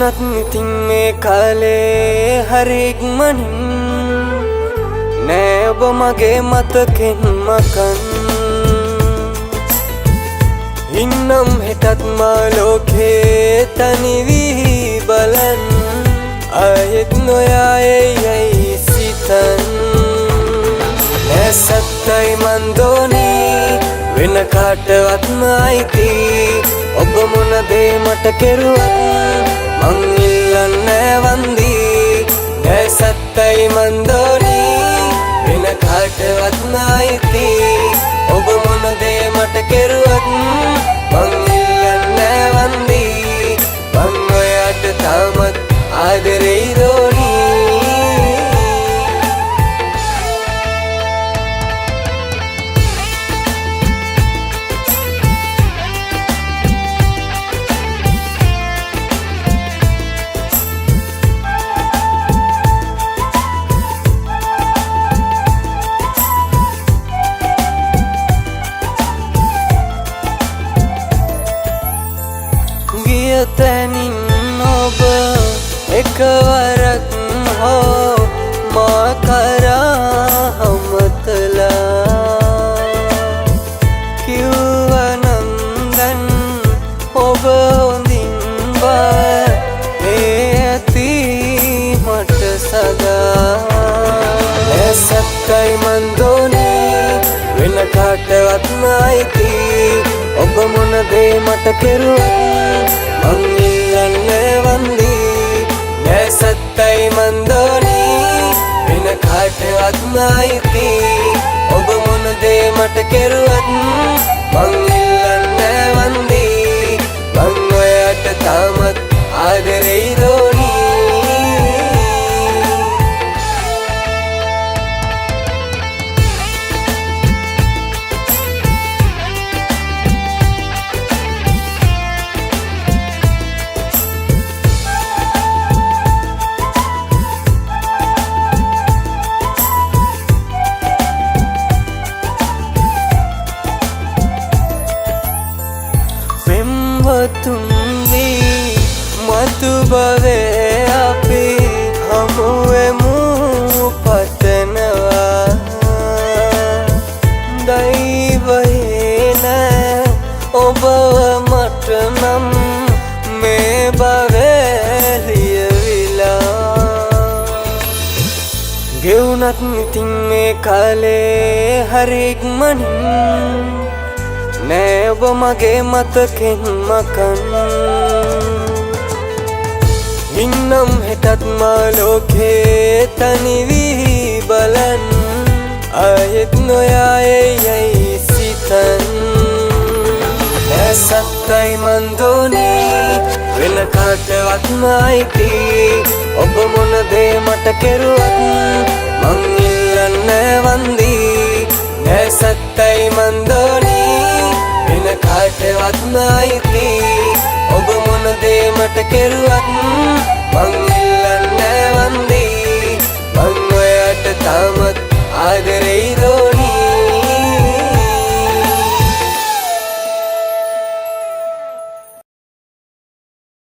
ගෙවුනත් ඉතින් මේ කාලේ හරි ඉක්මනින් නෑ ඔබ මගේ මතකෙන් මකන් ඉන්නම් හෙටත් මා ලෝකේ තනි වී බලන් ආයෙත් නොයායයි සිතන් නෑ සත්තයි මන්දෝනි වෙන කාටවත් නැති ඔබ මොන දේ මට කෙරුවත් මං ඉල්ලන්නේ වන්දි නෑ සත්තයි මන්දෝනි වෙන කාටවත් නැති ඔබ මොන දේ මට කෙරුවත් මං ඉල්ලන්නේ වන්දි මං ඔයාට තාමත් ආදරේ දෝනි තැනින් ඔබ එකවරක් හෝ මා කරා හමතලා කිව්වනම් දැන් ඔබ හොඳින් බා ඇති මට සදා ඇසක්කයි මන්දෝනි වෙන කාටවත් නැති ඔබ මොන දේ මට කෙරුවත් මං ඉල්ලන්නේ වන්දි නෑ සත්තයි මන්දෝනි වෙන කාටවත් නැති ඔබ මොන දේ මට කෙරුවත් මං ඉල්ලන්නේ වන්දි මං ඔයාට තාමත් ආදරේ දෝනි තුන්වි මතු බවේ අපි හමුවෙමු පතනවා දෛවයේ නෑ ඔබව මට නම් මේ බවේ ලියවිලා ගෙවුනත් ඉතින් මේ කාලේ හරි ඉක්මනින් නෑ ඔබ මගේ මතකෙන් මකන් ඉන්නම් හෙටත් මා ලෝකේ තනි වී බලන් ආයෙත් නොයායයි සිතන් නෑ සත්තයි මන්දෝනි වෙන කාටවත් නැති ඔබ මොන දේ මට කෙරුවත් මං ඉල්ලන්නේ වන්දි නෑ සත්තයි මන්දෝනි වෙන කාටවත් නැති ඔබ මොන දේ මට කෙරුවත් මං